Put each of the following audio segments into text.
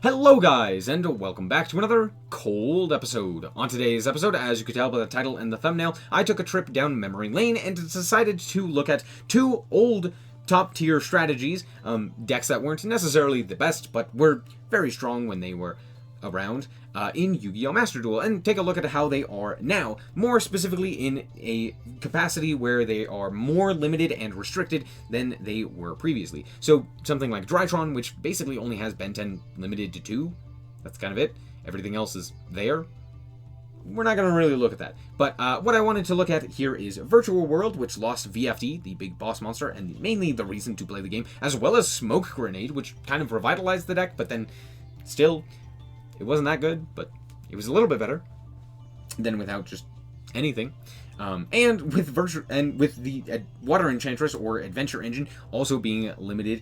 Hello guys, and welcome back to another cold episode. On today's episode, as you could tell by the title and the thumbnail, I took a trip down memory lane and decided to look at two old top-tier strategies, decks that weren't necessarily the best, but were very strong when they were around in Yu-Gi-Oh! Master Duel, and take a look at how they are now, more specifically in a capacity where they are more limited and restricted than they were previously. So something like Drytron, which basically only has Ben 10 limited to 2, that's kind of it. Everything else is there. We're not going to really look at that. But what I wanted to look at here is Virtual World, which lost VFD, the big boss monster, and mainly the reason to play the game, as well as Smoke Grenade, which kind of revitalized the deck, but then still, it wasn't that good, but it was a little bit better than without just anything. And with the Water Enchantress or Adventure Engine also being limited,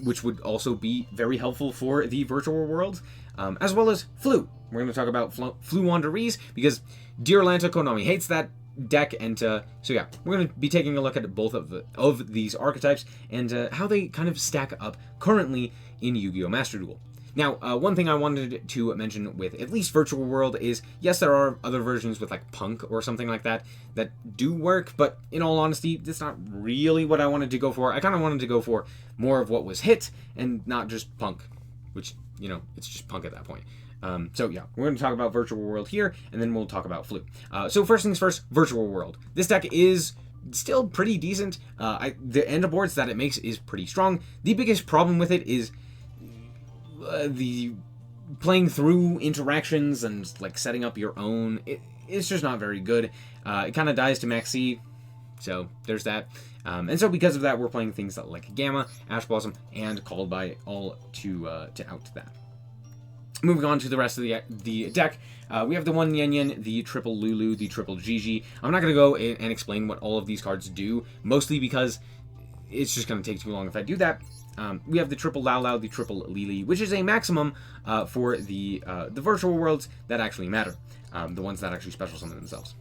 which would also be very helpful for the Virtual World, as well as Flu. We're going to talk about Floowandereeze because Dear Lanta Konami hates that deck, and so yeah, we're going to be taking a look at both of these archetypes and how they kind of stack up currently in Yu-Gi-Oh! Master Duel. Now, one thing I wanted to mention with at least Virtual World is, yes, there are other versions with like Punk or something like that that do work, but in all honesty, that's not really what I wanted to go for. I kind of wanted to go for more of what was hit and not just Punk, which, you know, it's just Punk at that point. So yeah, we're going to talk about Virtual World here, and then we'll talk about Flu. So first things first, Virtual World. This deck is still pretty decent. The end boards that it makes is pretty strong. The biggest problem with it is the playing through interactions and like setting up your own. It's just not very good. It kind of dies to Maxi, so there's that. And so because of that, we're playing things like Gamma, Ash Blossom, and Called by all to out that. Moving on to the rest of the deck, we have the one Yen Yen, the triple Lulu, the triple Gigi. I'm not going to go and explain what all of these cards do, mostly because it's just going to take too long if I do that. We have the triple Lao Lao, the triple Lili, which is a maximum for the virtual worlds that actually matter, the ones that actually special summon themselves.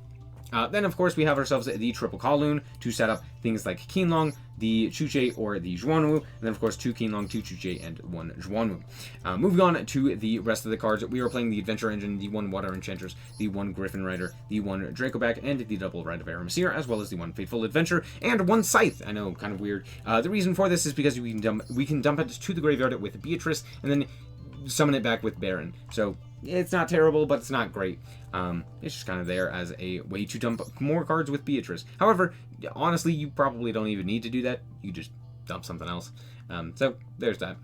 Then, of course, we have ourselves the triple Kowloon to set up things like Qianlong, the Chuche, or the Zhuanwu, and then, of course, 2 Qianlong, 2 Chuche, and 1 Zhuanwu. Moving on to the rest of the cards, we are playing the Adventure Engine, the 1 Water Enchantress, the 1 Griffin Rider, the 1 Dracoback, and the double Rite of Aramesir, as well as the 1 Fateful Adventure, and 1 Scythe. I know, kind of weird. The reason for this is because we can dump it to the graveyard with Beatrice, and then summon it back with Baron. So it's not terrible, but it's not great. It's just kind of there as a way to dump more cards with Beatrice. However, honestly, you probably don't even need to do that. You just dump something else. So there's that.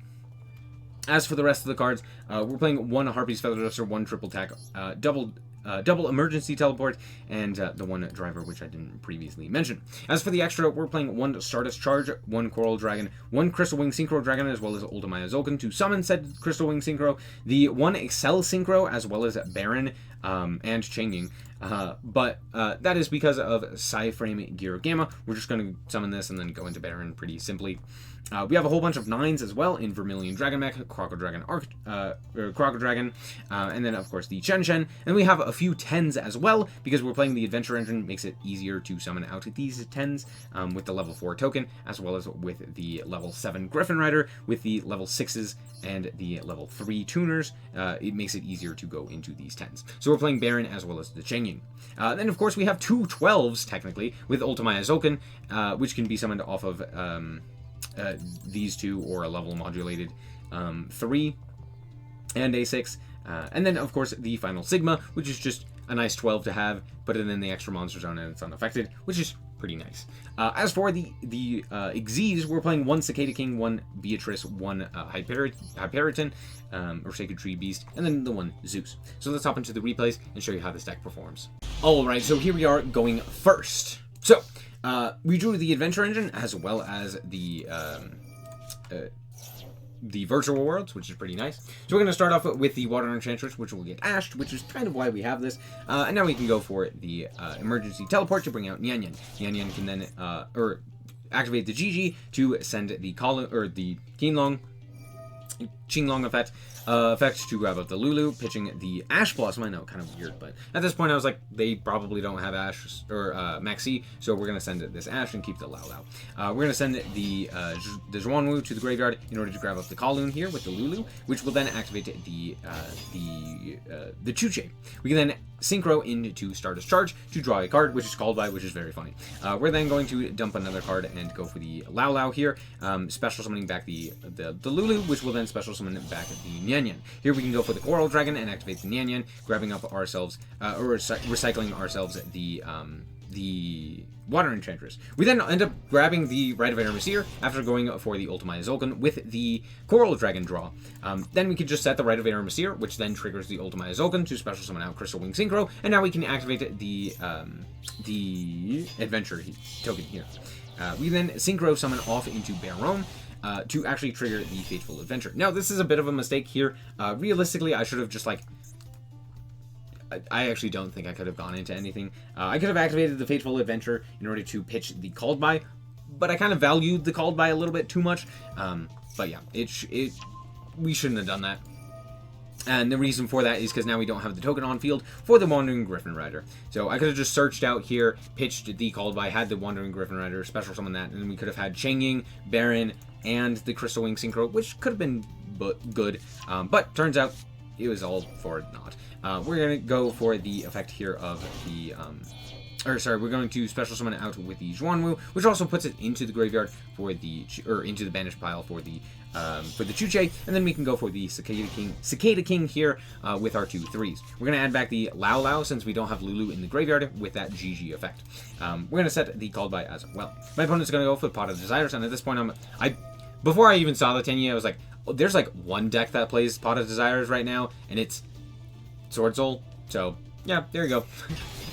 As for the rest of the cards, we're playing 1 Harpy's Feather Duster, 1 triple tack, double emergency teleport, and the 1 driver, which I didn't previously mention. As for the extra, we're playing 1 Stardust Charge, 1 Coral Dragon, 1 Crystal Wing Synchro Dragon, as well as Ultimaya Zolkin to summon said Crystal Wing Synchro, the 1 Excel Synchro, as well as Baron and Changing. But that is because of Psy-Frame Gear Gamma. We're just going to summon this and then go into Baron pretty simply. We have a whole bunch of 9s as well in Vermilion Dragon Mech, Croco Dragon, and then of course the Chen Chen. And we have a few 10s as well because we're playing the Adventure Engine. Makes it easier to summon out these 10s with the level 4 token, as well as with the level 7 Griffin Rider, with the level 6s and the level 3 tuners. It makes it easier to go into these 10s. So we're playing Baron as well as the Chengying. Then of course we have 2 12s technically with Ultimaya Zolkin, which can be summoned off of these 2 or a level modulated 3 and a 6. And then of course the final Sigma, which is just a nice 12 to have, put it in the extra monster zone and it's unaffected, which is pretty nice. As for the Xyz, we're playing 1 Cicada King, 1 Beatrice, 1 Hyperiton, or Sacred Tree Beast, and then the 1 Zeus. So let's hop into the replays and show you how this deck performs. Alright, so here we are going first. So, we drew the Adventure Engine as well as the Virtual Worlds, which is pretty nice. So we're going to start off with the Water Enchantress, which will get ashed, which is kind of why we have this. And now we can go for the Emergency Teleport to bring out Nyan Nyan. Nyan Nyan can then, activate the Gigi to send the Qianlong Qinglong effect to grab up the Lulu, pitching the Ash Blossom. I know, kind of weird, but at this point I was like, they probably don't have Ash or Maxi, so we're gonna send this Ash and keep the Lao Lao. We're gonna send the Zhuanwu to the graveyard in order to grab up the Kowloon here with the Lulu, which will then activate the Chuche. We can then synchro into Stardust Charge to draw a card, which is called by, which is very funny. We're then going to dump another card and go for the Lao Lao here, special summoning back the Lulu, which will then special summon back the Nian Nian. Here we can go for the Coral Dragon and activate the Nian Nian, grabbing up ourselves, or recycling ourselves the Water Enchantress. We then end up grabbing the Rite of Aramesir after going for the Ultima Zolkin with the Coral Dragon draw. Then we can just set the Rite of Aramesir, which then triggers the Ultima Zolkin to special summon out Crystal Wing Synchro, and now we can activate the Adventure token here. We then Synchro summon off into Baron, to actually trigger the Fateful Adventure. Now, this is a bit of a mistake here. Realistically, I should have just, like... I actually don't think I could have gone into anything. I could have activated the Fateful Adventure in order to pitch the Called By, but I kind of valued the Called By a little bit too much. But yeah, we shouldn't have done that. And the reason for that is because now we don't have the token on field for the Wandering Griffin Rider. So I could have just searched out here, pitched the Called By, had the Wandering Griffin Rider, special summon that, and then we could have had Changying, Baron, and the Crystal Wing Synchro, which could have been good. But turns out it was all for naught. We're going to go for the effect here of the... we're going to special summon out with the Zhuanwu, which also puts it into the graveyard for the, into the banished pile for the Chuche, and then we can go for the Cicada King here with our 2/3s. We're going to add back the Lao Lao since we don't have Lulu in the graveyard with that GG effect. We're going to set the Called By as well. My opponent's going to go for Pot of Desires, and at this point before I even saw the Tenyi, I was like, oh, there's like one deck that plays Pot of Desires right now, and it's Sword Soul. So yeah, there you go.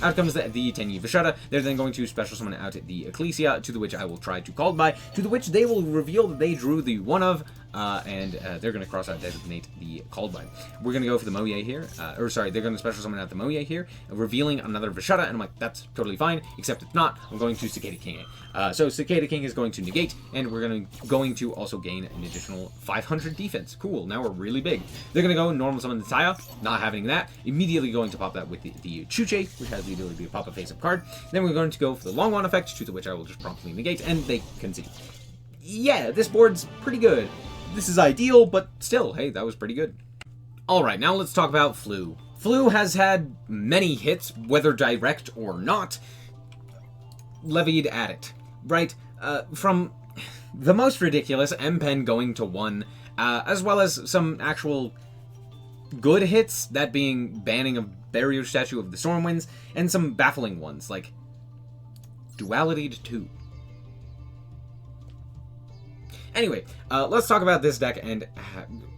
Out comes the Tenyi Vashetta. They're then going to special summon out the Ecclesia, to the which I will try to Called By, to the which they will reveal that they drew the one of, and they're going to cross out designate the Called By. We're going to go for the Moye here, they're going to special summon out the Moye here, revealing another Vashetta, and I'm like, that's totally fine, except if not, I'm going to Cicada King it. So Cicada King is going to negate, and we're going to also gain an additional 500 defense. Cool, now we're really big. They're going to go normal summon the Taya, not having that, immediately going to pop that with the Chuche, which has the ability to pop a face-up card. Then we're going to go for the Long One effect, to the which I will just promptly negate, and they concede. Yeah, this board's pretty good. This is ideal, but still, hey, that was pretty good. Alright, now let's talk about Flu. Flu has had many hits, whether direct or not, levied at it, right? From the most ridiculous, M-Pen going to 1, as well as some actual good hits, that being banning of Barrier Statue of the Stormwinds, and some baffling ones, like Duality to 2. Anyway, let's talk about this deck and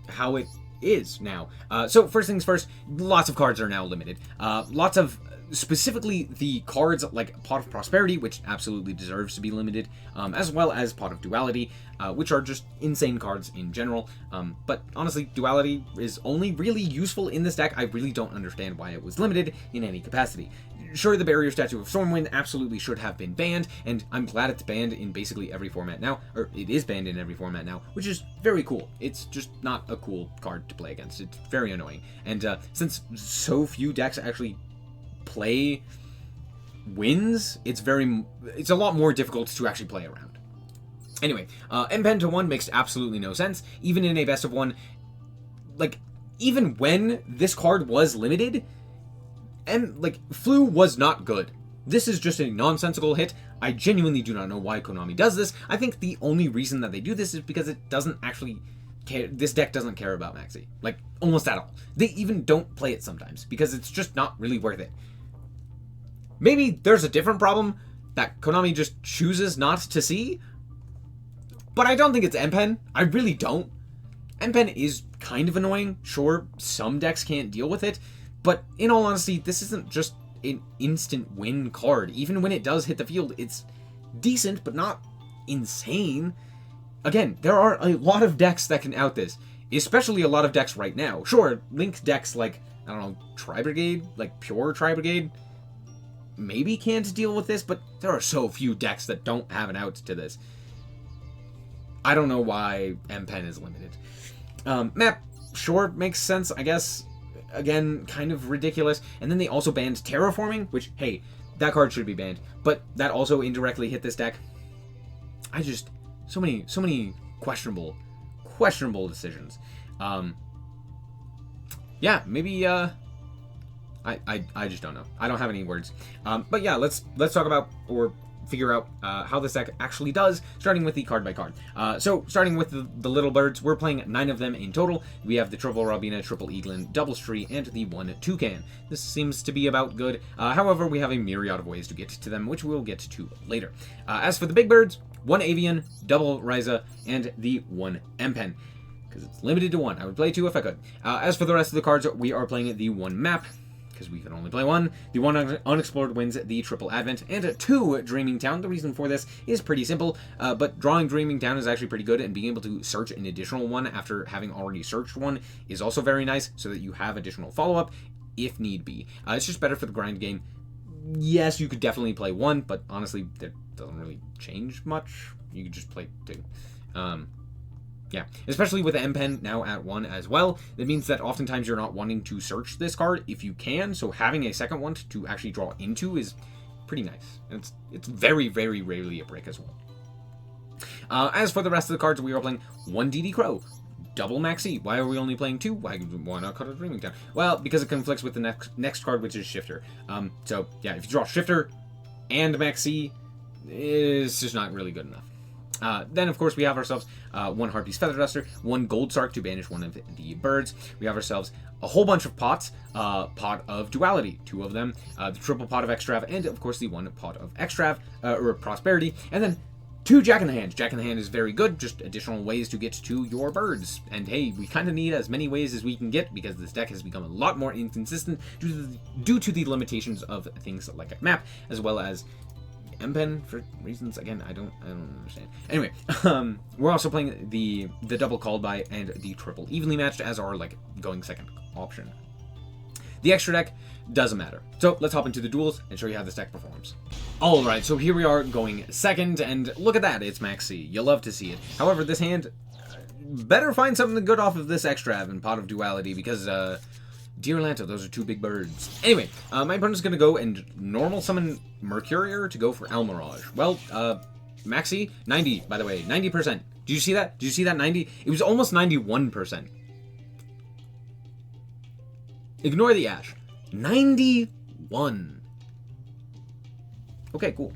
how it is now. So first things first, lots of cards are now limited. Lots of, specifically the cards like Pot of Prosperity, which absolutely deserves to be limited, as well as Pot of Duality, which are just insane cards in general. But honestly, Duality is only really useful in this deck. I really don't understand why it was limited in any capacity. Sure, the Barrier Statue of Stormwind absolutely should have been banned, and I'm glad it's banned in basically every format now, or it is banned in every format now, which is very cool. It's just not a cool card to play against. It's very annoying. And since so few decks actually play wins, it's a lot more difficult to actually play around. Anyway, M-Pen to 1 makes absolutely no sense, even in a best of 1. Like, even when this card was limited, and, like, Flu was not good. This is just a nonsensical hit. I genuinely do not know why Konami does this. I think the only reason that they do this is because it doesn't actually care. This deck doesn't care about Maxi. Like, almost at all. They even don't play it sometimes, because it's just not really worth it. Maybe there's a different problem that Konami just chooses not to see, but I don't think it's M-Pen. I really don't. M-Pen is kind of annoying. Sure, some decks can't deal with it, but in all honesty, this isn't just an instant win card. Even when it does hit the field, it's decent, but not insane. Again, there are a lot of decks that can out this, especially a lot of decks right now. Sure, Link decks like, I don't know, Tri-Brigade, like pure Tri-Brigade, maybe can't deal with this, but there are so few decks that don't have an out to this. I don't know why M-Pen is limited. Map, sure, makes sense, I guess. Again, kind of ridiculous. And then they also banned terraforming, which, hey, that card should be banned. But that also indirectly hit this deck. So many questionable decisions. Yeah, maybe, I just don't know. I don't have any words. But yeah, let's talk about, or figure out how this deck actually does, starting with the card by card. So starting with the little birds, we're playing 9 of them in total. We have the triple Robina, triple Eaglin, double Stree, and the 1 Toucan. This seems to be about good. However, we have a myriad of ways to get to them, which we'll get to later. As for the big birds, 1 Avian, double Ryza, and the 1 Empen, because it's limited to 1. I would play 2 if I could. As for the rest of the cards, we are playing the 1 Map, because we can only play 1. The 1 Unexplored wins the triple Advent, and 2 Dreaming Town. The reason for this is pretty simple, but drawing Dreaming Town is actually pretty good, and being able to search an additional one after having already searched one is also very nice, so that you have additional follow-up if need be. It's just better for the grind game. Yes, you could definitely play 1, but honestly, that doesn't really change much. You could just play 2. Yeah, especially with the M-Pen now at 1 as well. That means that oftentimes you're not wanting to search this card if you can, so having a second one to actually draw into is pretty nice. And it's very, very rarely a break as well. As for the rest of the cards, we are playing 1 DD Crow, double Maxi. Why are we only playing 2? Why not cut a Dreaming Town? Well, because it conflicts with the next card, which is Shifter. So yeah, if you draw Shifter and Maxi, it's just not really good enough. Then, of course, we have ourselves 1 Harpy's Feather Duster, 1 Gold Sark to banish one of the birds. We have ourselves a whole bunch of pots. Pot of Duality, 2 of them. The triple Pot of Extrav, and, of course, the 1 Pot of Extrav, or Prosperity. And then 2 Jack in the Hand. Jack in the Hand is very good, just additional ways to get to your birds. And, hey, we kind of need as many ways as we can get, because this deck has become a lot more inconsistent due to the limitations of things like a map, as well as M-Pen for reasons again I don't understand. Anyway, we're also playing the double Called By and the triple Evenly Matched as our going second option. The extra deck doesn't matter. So let's hop into the duels and show you how this deck performs. Alright, so here we are going second, and look at that, it's Maxi. You'll love to see it. However, this hand better find something good off of this Extrav and Pot of Duality, because Dear Lanta, those are 2 big birds. Anyway, my opponent's going to go and normal summon Mercurier to go for Almirage. Well, Maxi, 90, by the way, 90%. Did you see that? Did you see that 90? It was almost 91%. Ignore the Ash. 91. Okay, cool.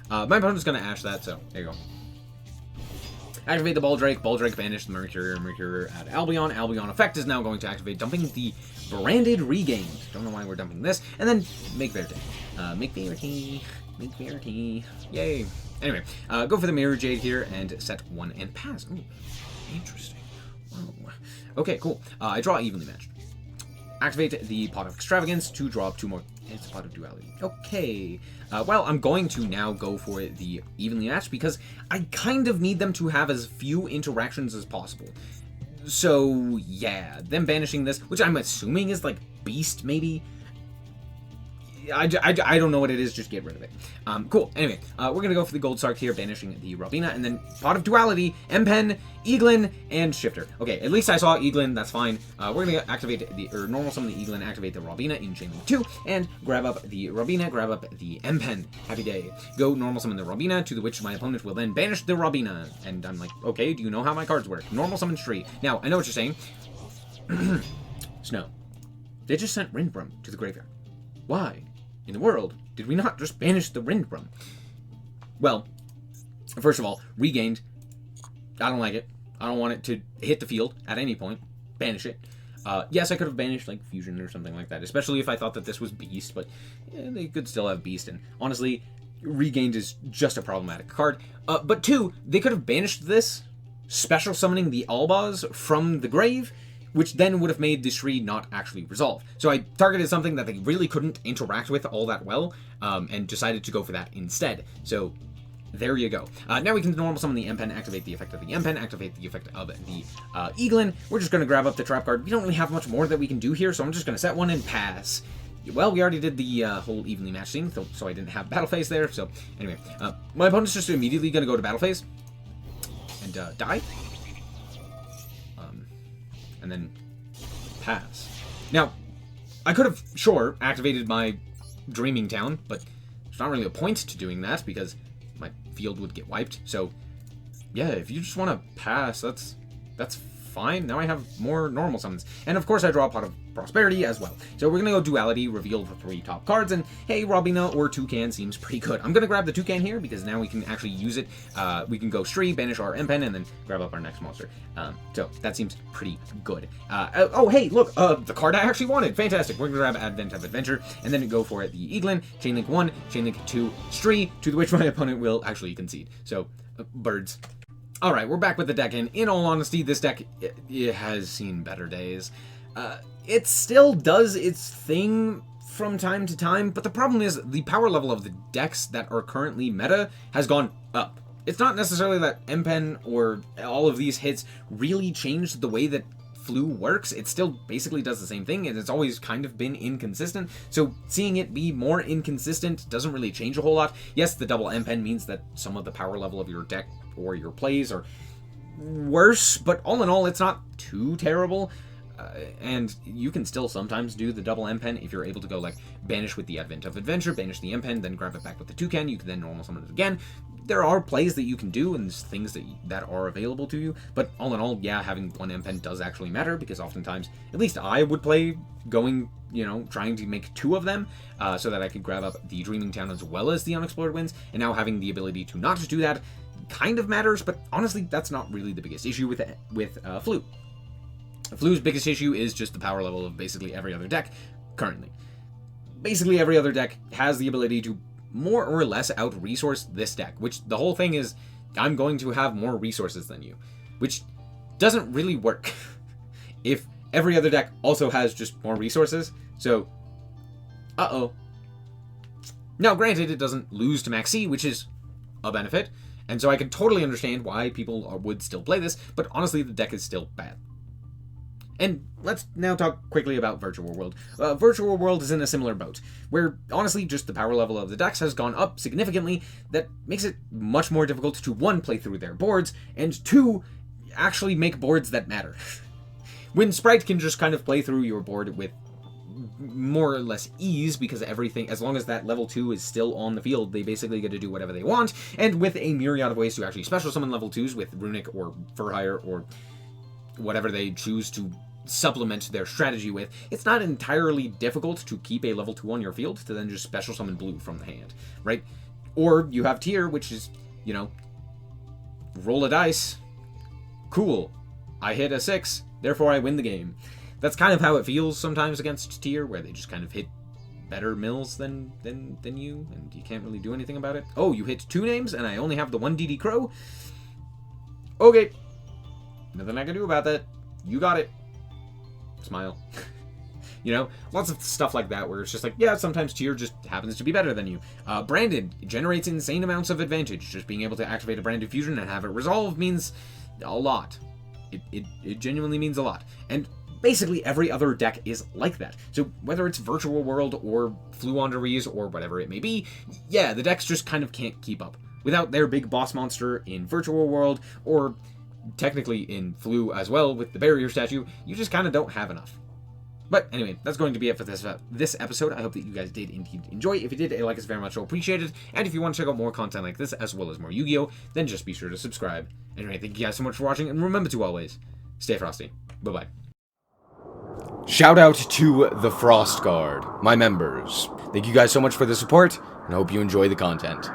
My opponent's going to Ash that, so there you go. Activate the Baldrake. Baldrake banished the Mercurier. Mercurier at Albion. Albion effect is now going to activate, dumping the Branded Regained. Don't know why we're dumping this. And then make Verte. Make Verte. Make Verte. Yay. Anyway, go for the Mirror Jade here and set 1 and pass. Ooh, interesting. Wow. Okay, cool. I draw Evenly Matched. Activate the Pot of Extravagance to draw up 2 more. It's a Pot of Duality. Okay. Well, I'm going to now go for the Evenly Matched because I kind of need them to have as few interactions as possible. So, yeah. Them banishing this, which I'm assuming is like Beast, maybe? I don't know what it is, just get rid of it. Cool. Anyway, we're going to go for the Gold Sark here, banishing the Robina, and then Pot of Duality, M-Pen, Eaglin, and Shifter. Okay, at least I saw Eaglin, that's fine. We're going to activate normal summon the Eaglin, activate the Robina in Chain Link 2, and grab up the Robina, grab up the M-Pen. Happy day. Go normal summon the Robina, to the which my opponent will then banish the Robina. And I'm like, okay, do you know how my cards work? Normal summon Stree. Now, I know what you're saying. Snow. They just sent Rindbrum to the graveyard. Why in the world did we not just banish the Rindbrum? Well, first of all, Regained. I don't like it. I don't want it to hit the field at any point. Banish it. Yes, I could have banished like Fusion or something like that, especially if I thought that this was Beast, but they could still have Beast, and honestly, Regained is just a problematic card. But 2, they could have banished this, special summoning the Albaz from the grave, which then would have made the Stree not actually resolve. So I targeted something that they really couldn't interact with all that well, and decided to go for that instead. So there you go. Now we can normal summon the M-Pen, activate the effect of the M-Pen, activate the effect of the Eaglin. We're just going to grab up the trap card. We don't really have much more that we can do here, so I'm just going to set 1 and pass. Well, we already did the whole evenly matched thing, so I didn't have battle phase there. So anyway, my opponent's just immediately going to go to battle phase and die. and then pass. Now, I could have, sure, activated my Dreaming Town, but there's not really a point to doing that because my field would get wiped. So, yeah, if you just want to pass, that's fine. Now I have more normal summons. And of course I draw a Pot of Prosperity as well. So we're gonna go Duality, reveal the 3 top cards, and hey, Robina or Toucan seems pretty good. I'm gonna grab the Toucan here because now we can actually use it. We can go Stree, banish our M-Pen, and then grab up our next monster. So that seems pretty good. Oh, hey, look, the card I actually wanted. Fantastic. We're gonna grab Advent of Adventure, and then go for it. The Eaglin, Chainlink 1, Chainlink 2, Stree, to which my opponent will actually concede. So, birds. Alright, we're back with the deck, and in all honesty, this deck, it has seen better days. It still does its thing from time to time, but the problem is the power level of the decks that are currently meta has gone up. It's not necessarily that M-Pen or all of these hits really changed the way that Flu works. It still basically does the same thing, and it's always kind of been inconsistent, so seeing it be more inconsistent doesn't really change a whole lot. Yes, the double M-Pen means that some of the power level of your deck or your plays are worse, but all in all, it's not too terrible. And you can still sometimes do the double M-Pen if you're able to go like banish with the Advent of Adventure, banish the M-Pen, then grab it back with the Toucan. You can then normal summon it again. There are plays that you can do and things that are available to you, but all in all, yeah, having one M-Pen does actually matter because oftentimes, at least I would play going, trying to make 2 of them so that I could grab up the Dreaming Town as well as the Unexplored Winds, and now having the ability to not do that kind of matters, but honestly, that's not really the biggest issue with Flu. Flu's biggest issue is just the power level of basically every other deck currently. Basically every other deck has the ability to more or less out-resource this deck, which the whole thing is, I'm going to have more resources than you, which doesn't really work if every other deck also has just more resources, so, uh-oh. Now, granted, it doesn't lose to Max C, which is a benefit, and so I can totally understand why people would still play this, but honestly, the deck is still bad. And let's now talk quickly about Virtual World. Virtual World is in a similar boat, where honestly just the power level of the decks has gone up significantly. That makes it much more difficult to 1, play through their boards, and 2, actually make boards that matter. When Sprite can just kind of play through your board with more or less ease, because everything, as long as that level 2 is still on the field, they basically get to do whatever they want, and with a myriad of ways to actually special summon level 2s with Runic or Furhire or whatever they choose to supplement their strategy with, it's not entirely difficult to keep a level 2 on your field to then just special summon blue from the hand, right? Or you have Tier, which is, roll a dice. Cool. I hit a 6, therefore I win the game. That's kind of how it feels sometimes against Tier, where they just kind of hit better mills than you, and you can't really do anything about it. Oh, you hit 2 names, and I only have the 1 DD Crow? Okay. Nothing I can do about that. You got it. Smile. Lots of stuff like that where it's just like, yeah, sometimes Tier just happens to be better than you. Branded generates insane amounts of advantage. Just being able to activate a Branded Fusion and have it resolve means a lot. It genuinely means a lot. And basically every other deck is like that. So whether it's Virtual World or Floowandereeze or whatever it may be, yeah, the decks just kind of can't keep up. Without their big boss monster in Virtual World, or technically in Flu as well with the barrier statue, you just kind of don't have enough. But anyway, that's going to be it for this episode. I hope that you guys did indeed enjoy. If you did, a like is very much so appreciated. And if you want to check out more content like this, as well as more Yu-Gi-Oh!, then just be sure to subscribe. Anyway, thank you guys so much for watching, and remember to always stay frosty. Bye-bye. Shout out to the Frost Guard, my members. Thank you guys so much for the support, and I hope you enjoy the content.